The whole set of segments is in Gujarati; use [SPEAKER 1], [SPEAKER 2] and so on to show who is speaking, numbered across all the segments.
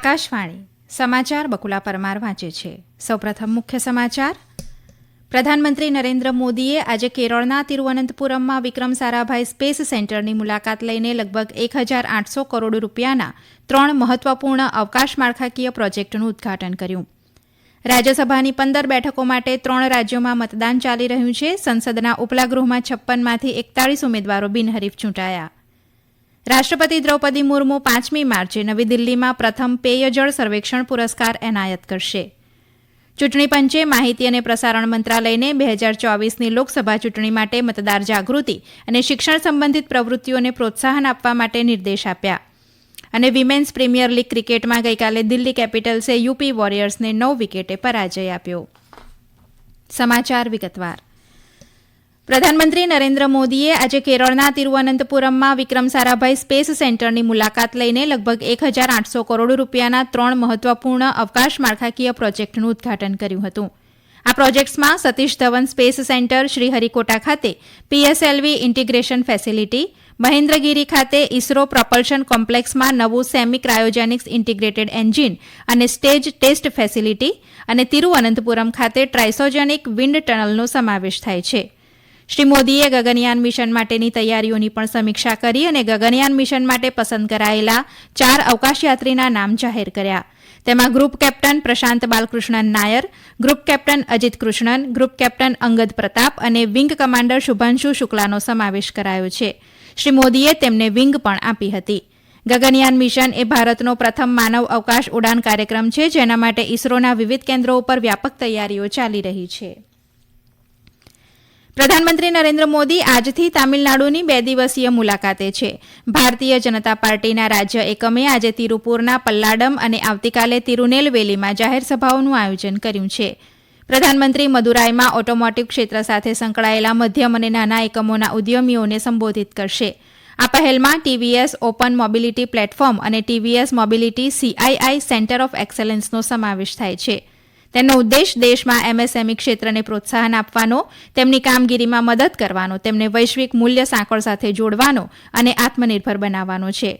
[SPEAKER 1] આકાશવાણી સમાચાર બકુલા પરમાર વાંચે છે. સૌપ્રથમ મુખ્ય સમાચાર. પ્રધાનમંત્રી નરેન્દ્ર મોદીએ આજે કેરળના તિરુવનંતપુરમમાં વિક્રમ સારાભાઈ સ્પેસ સેન્ટરની મુલાકાત લઈને લગભગ 1,800 કરોડ રૂપિયાના 3 મહત્વપૂર્ણ અવકાશ માળખાકીય પ્રોજેક્ટનું ઉદઘાટન કર્યું. રાજ્યસભાની 15 બેઠકો માટે 3 રાજ્યોમાં મતદાન ચાલી રહ્યું છે. સંસદના ઉપલા ગૃહમાં 56માંથી 41 ઉમેદવારો બિનહરીફ ચૂંટાયા. રાષ્ટ્રપતિ દ્રૌપદી મુર્મુ 5મી માર્ચે નવી દિલ્હીમાં પ્રથમ પેયજળ સર્વેક્ષણ પુરસ્કાર એનાયત કરશે. ચૂંટણી પંચે માહિતી અને પ્રસારણ મંત્રાલયને 2024ની લોકસભા ચૂંટણી માટે મતદાર જાગૃતિ અને શિક્ષણ સંબંધિત પ્રવૃત્તિઓને પ્રોત્સાહન આપવા માટે નિર્દેશ આપ્યા. અને વિમેન્સ પ્રીમિયર લીગ ક્રિકેટમાં ગઈકાલે દિલ્હી કેપિટલ્સે યુપી વોરિયર્સને 9 વિકેટે પરાજય આપ્યો. સમાચાર વિગતવાર. પ્રધાનમંત્રી નરેન્દ્ર મોદીએ આજે કેરળના તિરુવનંતપુરમમાં વિક્રમ સારાભાઈ સ્પેસ સેન્ટરની મુલાકાત લઈને લગભગ 1,800 કરોડ રૂપિયાના 3 મહત્વપૂર્ણ અવકાશ માળખાકીય પ્રોજેક્ટનું ઉદઘાટન કર્યું હતું. આ પ્રોજેક્ટ્સમાં સતીશ ધવન સ્પેસ સેન્ટર શ્રીહરિકોટા ખાતે પીએસએલવી ઇન્ટિગ્રેશન ફેસિલિટી, મહેન્દ્રગીરી ખાતે ઇસરો પ્રોપલ્શન કોમ્પ્લેક્સમાં નવું સેમી ક્રાયોજેનિક્સ ઇન્ટિગ્રેટેડ એન્જિન અને સ્ટેજ ટેસ્ટ ફેસિલિટી અને તિરુવનંતપુરમ ખાતે ટ્રાઇસોજેનિક વિન્ડ ટનલનો સમાવેશ થાય છે. શ્રી મોદીએ ગગનયાન મિશન માટેની તૈયારીઓની પણ સમીક્ષા કરી અને ગગનયાન મિશન માટે પસંદ કરાયેલા 4 અવકાશયાત્રીના નામ જાહેર કર્યા. તેમાં group captain Prashant Balakrishnan Nair, group captain Ajit Krishnan, group captain Angad Pratap અને વિંગ કમાન્ડર શુભાંશુ શુક્લાનો સમાવેશ કરાયો છે. શ્રી મોદીએ તેમને વિંગ પણ આપી હતી. ગગનયાન મિશન એ ભારતનો પ્રથમ માનવ અવકાશ ઉડાન કાર્યક્રમ છે, જેના માટે ઇસરોના વિવિધ કેન્દ્રો ઉપર વ્યાપક તૈયારીઓ ચાલી રહી છે. પ્રધાનમંત્રી નરેન્દ્ર મોદી આજથી તામિલનાડુની 2 દિવસીય મુલાકાતે છે. ભારતીય જનતા પાર્ટીના રાજ્ય એકમે આજે તિરુપુરના પલ્લાડમ અને આવતીકાલે તિરુનેલવેલીમાં જાહેર સભાઓનું આયોજન કર્યું છે. પ્રધાનમંત્રી મદુરાઈમાં ઓટોમોટિવ ક્ષેત્ર સાથે સંકળાયેલા મધ્યમ અને નાના એકમોના ઉદ્યમીઓને સંબોધિત કરશે. આ પહેલમાં ટીવીએસ ઓપન મોબિલિટી પ્લેટફોર્મ અને TVS mobility CII centre of એક્સેલન્સનો સમાવેશ થાય છે. તેનો ઉદ્દેશ દેશમાં એમએસએમઈ ક્ષેત્રને પ્રોત્સાહન આપવાનો, તેમની કામગીરીમાં મદદ કરવાનો, તેમને વૈશ્વિક મૂલ્ય સાંકળ સાથે જોડવાનો અને આત્મનિર્ભર બનાવવાનો છે.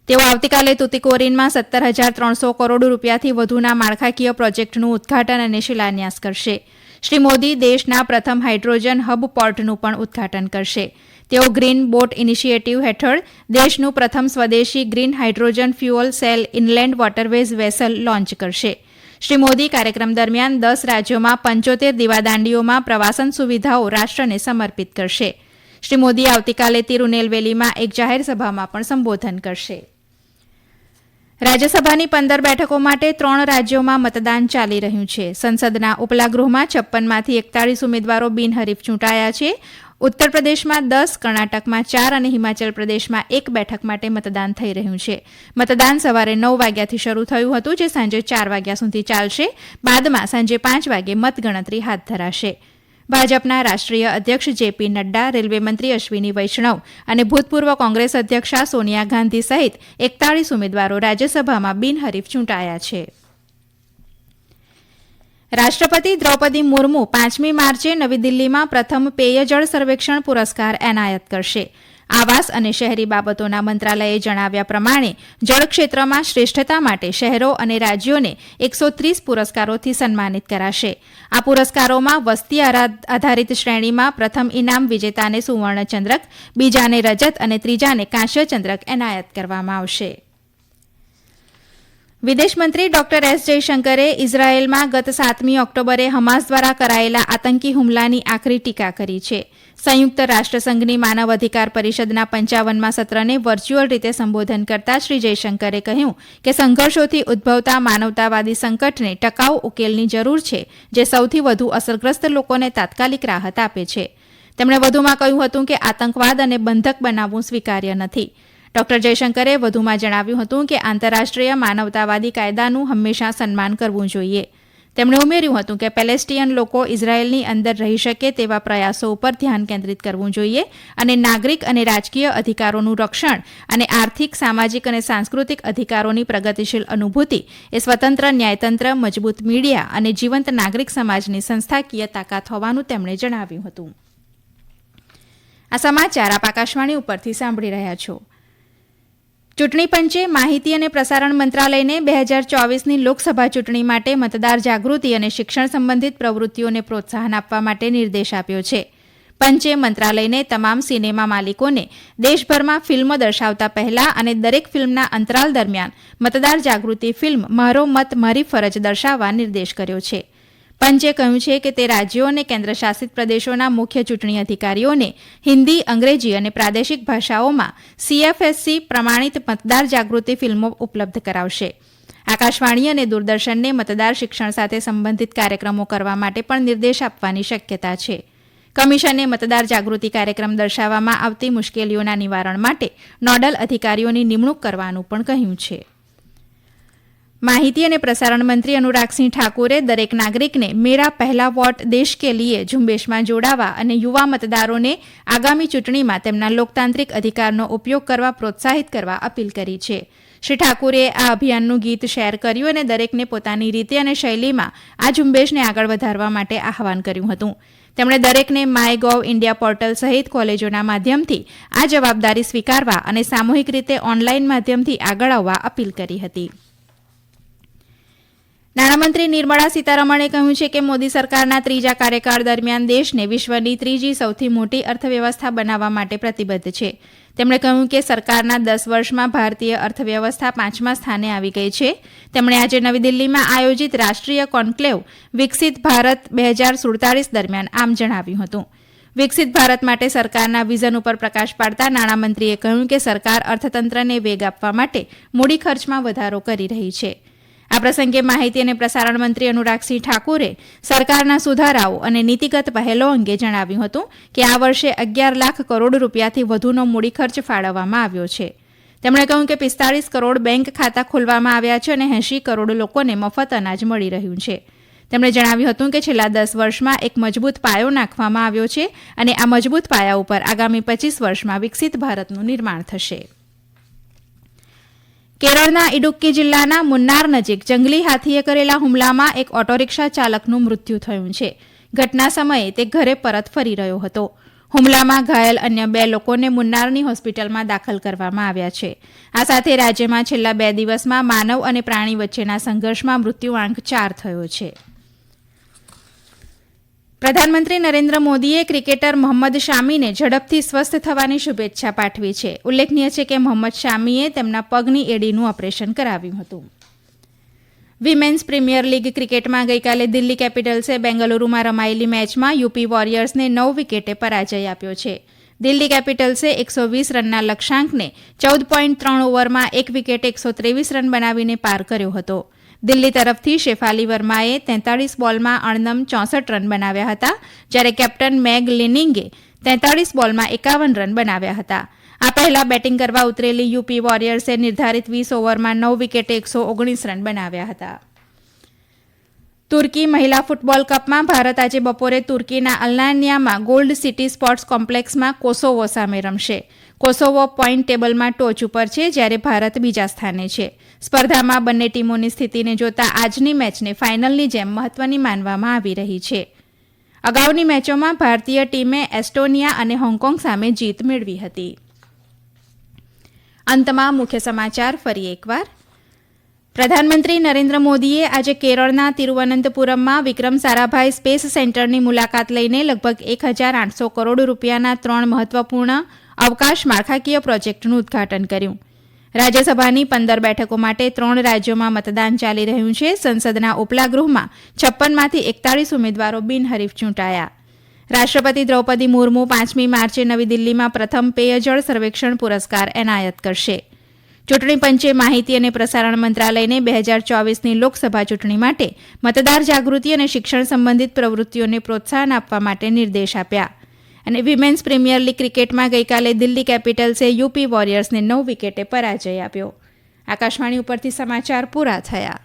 [SPEAKER 1] તેઓ આવતીકાલે તુતિકોરીનમાં 17,300 કરોડ રૂપિયાથી વધુના માળખાકીય પ્રોજેક્ટનું ઉદઘાટન અને શિલાન્યાસ કરશે. શ્રી મોદી દેશના પ્રથમ હાઇડ્રોજન હબ પોર્ટનું પણ ઉદઘાટન કરશે. તેઓ ગ્રીન બોટ ઇનિશિયેટિવ હેઠળ દેશનું પ્રથમ સ્વદેશી green hydrogen fuel cell inland waterways vessel launch કરશે. શ્રી મોદી કાર્યક્રમ દરમિયાન 10 રાજ્યોમાં 75 દીવાદાંડીઓમાં પ્રવાસન સુવિધાઓ રાષ્ટ્રને સમર્પિત કરશે. શ્રી મોદી આવતીકાલે તિરુનેલવેલીમાં એક જાહેર સભામાં પણ સંબોધન કરશે. રાજ્યસભાની 15 બેઠકો માટે 3 રાજ્યોમાં મતદાન ચાલી રહ્યું છે. સંસદના ઉપલા ગૃહમાં 56માંથી 41 ઉમેદવારો બિનહરીફ ચૂંટાયા છે. ઉત્તર પ્રદેશમાં 10, કર્ણાટકમાં 4 અને હિમાચલ પ્રદેશમાં 1 બેઠક માટે મતદાન થઈ રહ્યું છે. મતદાન સવારે 9 વાગ્યાથી શરૂ થયું હતું, જે સાંજે 4 વાગ્યા સુધી ચાલશે. બાદમાં સાંજે 5 વાગે મતગણતરી હાથ ધરાશે. ભાજપના રાષ્ટ્રીય અધ્યક્ષ JP નડ્ડા, રેલવે મંત્રી અશ્વિની વૈષ્ણવ અને ભૂતપૂર્વ કોંગ્રેસ અધ્યક્ષા સોનિયા ગાંધી સહિત 41 ઉમેદવારો રાજ્યસભામાં બિનહરીફ ચૂંટાયા છે. રાષ્ટ્રપતિ દ્રૌપદી મુર્મુ 5મી માર્ચે નવી દિલ્હીમાં પ્રથમ પેયજળ સર્વેક્ષણ પુરસ્કાર એનાયત કરશે. આવાસ અને શહેરી બાબતોના મંત્રાલયે જણાવ્યા પ્રમાણે જળ ક્ષેત્રમાં શ્રેષ્ઠતા માટે શહેરો અને રાજ્યોને 130 પુરસ્કારોથી સન્માનિત કરાશે. આ પુરસ્કારોમાં વસ્તી આધારિત શ્રેણીમાં પ્રથમ ઇનામ વિજેતાને સુવર્ણચંદ્રક, બીજાને રજત અને ત્રીજાને કાંસ્ય ચંદ્રક એનાયત કરવામાં આવશે. વિદેશમંત્રી ડોક્ટર S જયશંકરે ઇઝરાયેલમાં ગત 7મી ઓક્ટોબરે હમાસ દ્વારા કરાયેલા આતંકી હુમલાની આકરી ટીકા કરી છે. સંયુક્ત રાષ્ટ્રસંઘની માનવ અધિકાર પરિષદના 55મા સત્રને વર્ચ્યુઅલ રીતે સંબોધન કરતા શ્રી જયશંકરે કહ્યું કે સંઘર્ષોથી ઉદ્ભવતા માનવતાવાદી સંકટને ટકાઉ ઉકેલની જરૂર છે, જે સૌથી વધુ અસરગ્રસ્ત લોકોને તાત્કાલિક રાહત આપે છે. તેમણે વધુમાં કહ્યું હતું કે આતંકવાદ અને બંધક બનાવવું સ્વીકાર્ય નથી. ડોક્ટર જયશંકરે વધુમાં જણાવ્યું હતું કે આંતરરાષ્ટ્રીય માનવતાવાદી કાયદાનું હંમેશા સન્માન કરવું જોઈએ. તેમણે ઉમેર્યું હતું કે પેલેસ્ટિયન લોકો ઇઝરાયેલની અંદર રહી શકે તેવા પ્રયાસો ઉપર ધ્યાન કેન્દ્રિત કરવું જોઈએ અને નાગરિક અને રાજકીય અધિકારોનું રક્ષણ અને આર્થિક, સામાજિક અને સાંસ્કૃતિક અધિકારોની પ્રગતિશીલ અનુભૂતિ એ સ્વતંત્ર ન્યાયતંત્ર, મજબૂત મીડિયા અને જીવંત નાગરિક સમાજની સંસ્થાકીય તાકાત હોવાનું તેમણે જણાવ્યું હતું. આ સમાચાર આપ આકાશવાણી ઉપરથી સાંભળી રહ્યા છો. ચૂંટણી પંચે માહિતી અને પ્રસારણ મંત્રાલયને 2024ની લોકસભા ચૂંટણી માટે મતદાર જાગૃતિ અને શિક્ષણ સંબંધિત પ્રવૃત્તિઓને પ્રોત્સાહન આપવા માટે નિર્દેશ આપ્યો છે. પંચે મંત્રાલયને તમામ સિનેમા માલિકોને દેશભરમાં ફિલ્મો દર્શાવતા પહેલા અને દરેક ફિલ્મના અંતરાલ દરમિયાન મતદાર જાગૃતિ ફિલ્મ મારો મત મારી ફરજ દર્શાવવા નિર્દેશ કર્યો છે. પંચે કહ્યું છે કે તે રાજ્યો અને કેન્દ્રશાસિત પ્રદેશોના મુખ્ય ચૂંટણી અધિકારીઓને હિન્દી, અંગ્રેજી અને પ્રાદેશિક ભાષાઓમાં CFSC પ્રમાણિત મતદાર જાગૃતિ ફિલ્મો ઉપલબ્ધ કરાવશે. આકાશવાણી અને દૂરદર્શનને મતદાર શિક્ષણ સાથે સંબંધિત કાર્યક્રમો કરવા માટે પણ નિર્દેશ આપવાની શક્યતા છે. કમિશને મતદાર જાગૃતિ કાર્યક્રમ દર્શાવવામાં આવતી મુશ્કેલીઓના નિવારણ માટે નોડલ અધિકારીઓની નિમણૂક કરવાનું પણ કહ્યું છે. માહિતી અને પ્રસારણ મંત્રી અનુરાગસિંહ ઠાકુરે દરેક નાગરિકને મેરા પહેલા વોટ દેશ કે લીએ ઝુંબેશમાં જોડાવા અને યુવા મતદારોને આગામી ચૂંટણીમાં તેમના લોકતાંત્રિક અધિકારનો ઉપયોગ કરવા પ્રોત્સાહિત કરવા અપીલ કરી છે. શ્રી ઠાકુરે આ અભિયાનનું ગીત શેર કર્યું અને દરેકને પોતાની રીતે અને શૈલીમાં આ ઝુંબેશને આગળ વધારવા માટે આહવાન કર્યું હતું. તેમણે દરેકને માય ઇન્ડિયા પોર્ટલ સહિત કોલેજોના માધ્યમથી આ જવાબદારી સ્વીકારવા અને સામૂહિક રીતે ઓનલાઈન માધ્યમથી આગળ આવવા અપીલ કરી હતી. નાણામંત્રી નિર્મળા સીતારમણે કહ્યું છે કે મોદી સરકારના ત્રીજા કાર્યકાળ દરમિયાન દેશને વિશ્વની ત્રીજી સૌથી મોટી અર્થવ્યવસ્થા બનાવવા માટે પ્રતિબદ્ધ છે. તેમણે કહ્યું કે સરકારના 10 વર્ષમાં ભારતીય અર્થવ્યવસ્થા 5મા સ્થાને આવી ગઈ છે. તેમણે આજે નવી દિલ્હીમાં આયોજિત રાષ્ટ્રીય કોન્ક્લેવ વિકસિત ભારત 2047 દરમિયાન આમ જણાવ્યું હતું. વિકસિત ભારત માટે સરકારના વિઝન ઉપર પ્રકાશ પાડતા નાણામંત્રીએ કહ્યું કે સરકાર અર્થતંત્રને વેગ આપવા માટે મૂડી ખર્ચમાં વધારો કરી રહી છે. આ પ્રસંગે માહિતી અને પ્રસારણ મંત્રી અનુરાગસિંહ ઠાકુરે સરકારના સુધારાઓ અને નીતિગત પહેલો અંગે જણાવ્યું હતું કે આ વર્ષે 11 લાખ કરોડ રૂપિયાથી વધુનો મૂડી ખર્ચ ફાળવવામાં આવ્યો છે. તેમણે કહ્યું કે 45 કરોડ બેંક ખાતા ખોલવામાં આવ્યા છે અને 80 કરોડ લોકોને મફત અનાજ મળી રહ્યું છે. તેમણે જણાવ્યું હતું કે છેલ્લા 10 વર્ષમાં એક મજબૂત પાયો નાખવામાં આવ્યો છે અને આ મજબૂત પાયા ઉપર આગામી 25 વર્ષમાં વિકસિત ભારતનું નિર્માણ થશે. કેરળના ઇડુક્કી જિલ્લાના મુન્નાર નજીક જંગલી હાથીએ કરેલા હુમલામાં એક ઓટોરિક્ષા ચાલકનું મૃત્યુ થયું છે. ઘટના સમયે તે ઘરે પરત ફરી રહ્યો હતો. હુમલામાં ઘાયલ અન્ય 2 લોકોને મુન્નારની હોસ્પિટલમાં દાખલ કરવામાં આવ્યા છે. આ સાથે રાજ્યમાં છેલ્લા 2 દિવસમાં માનવ અને પ્રાણી વચ્ચેના સંઘર્ષમાં મૃત્યુઆંક 4 થયો છે. પ્રધાનમંત્રી નરેન્દ્ર મોદીએ ક્રિકેટર મોહમ્મદ શામીને ઝડપથી સ્વસ્થ થવાની શુભેચ્છા પાઠવી છે. ઉલ્લેખનીય છે કે મોહમ્મદ શામીએ તેમના પગની એડીનું ઓપરેશન કરાવ્યું હતું. વિમેન્સ પ્રીમિયર લીગ ક્રિકેટમાં ગઈકાલે દિલ્હી કેપિટલ્સે બેંગલુરુમાં રમાયેલી મેચમાં યુપી વોરિયર્સને 9 વિકેટે પરાજય આપ્યો છે. દિલ્હી કેપિટલ્સે 120 રનના લક્ષ્યાંકને 14.3 ઓવરમાં 1 વિકેટે 123 રન બનાવીને પાર કર્યો હતો. દિલ્હી તરફથી શેફાલી વર્માએ 43 બોલમાં અણનમ 64 રન બનાવ્યા હતા, જ્યારે કેપ્ટન મેગ લિનિંગે 43 બોલમાં 51 રન બનાવ્યા હતા. આ પહેલા બેટિંગ કરવા ઉતરેલી યુપી વોરિયર્સે નિર્ધારિત 20 ઓવરમાં 9 વિકેટે 119 રન બનાવ્યા હતા. તુર્કી મહિલા ફૂટબોલ કપમાં ભારત આજે બપોરે તુર્કીના અલ્નાનિયામાં ગોલ્ડ સિટી સ્પોર્ટ્સ કોમ્પ્લેક્સમાં કોસોવો સામે રમશે. કોસોવો પોઈન્ટ ટેબલમાં ટોચ ઉપર છે, જ્યારે ભારત બીજા સ્થાને છે. સ્પર્ધામાં બંને ટીમોની સ્થિતિને જોતા આજની મેચને ફાઇનલની જેમ મહત્વની માનવામાં આવી રહી છે. અગાઉની મેચોમાં ભારતીય ટીમે એસ્ટોનિયા અને હોંગકોંગ સામે જીત મેળવી હતી. અંતમાં મુખ્ય સમાચાર ફરી એકવાર. પ્રધાનમંત્રી નરેન્દ્ર મોદીએ આજે કેરળના તિરુવનંતપુરમમાં વિક્રમ સારાભાઈ સ્પેસ સેન્ટરની મુલાકાત લઈને લગભગ 1,800 કરોડ રૂપિયાના 3 મહત્વપૂર્ણ અવકાશ માળખાકીય પ્રોજેક્ટનું ઉદઘાટન કર્યું. રાજ્યસભાની 15 બેઠકો માટે 3 રાજ્યોમાં મતદાન ચાલી રહ્યું છે. સંસદના ઉપલા ગૃહમાં 56માંથી 41 ઉમેદવારો બિનહરીફ ચૂંટાયા. રાષ્ટ્રપતિ દ્રૌપદી મુર્મુ 5મી માર્ચે નવી દિલ્હીમાં પ્રથમ પેયજળ સર્વેક્ષણ પુરસ્કાર એનાયત કરશે. ચૂંટણી પંચે માહિતી અને પ્રસારણ મંત્રાલયને 2024ની લોકસભા ચૂંટણી માટે મતદાર જાગૃતિ અને શિક્ષણ સંબંધિત પ્રવૃત્તિઓને પ્રોત્સાહન આપવા માટે નિર્દેશ આપ્યા. અને વિમેન્સ પ્રીમિયર લીગ ક્રિકેટમાં ગઈકાલે દિલ્હી કેપિટલ્સે યુપી વોરિયર્સને 9 વિકેટે પરાજય આપ્યો. આકાશવાણી ઉપરથી સમાચાર પૂરા થયા.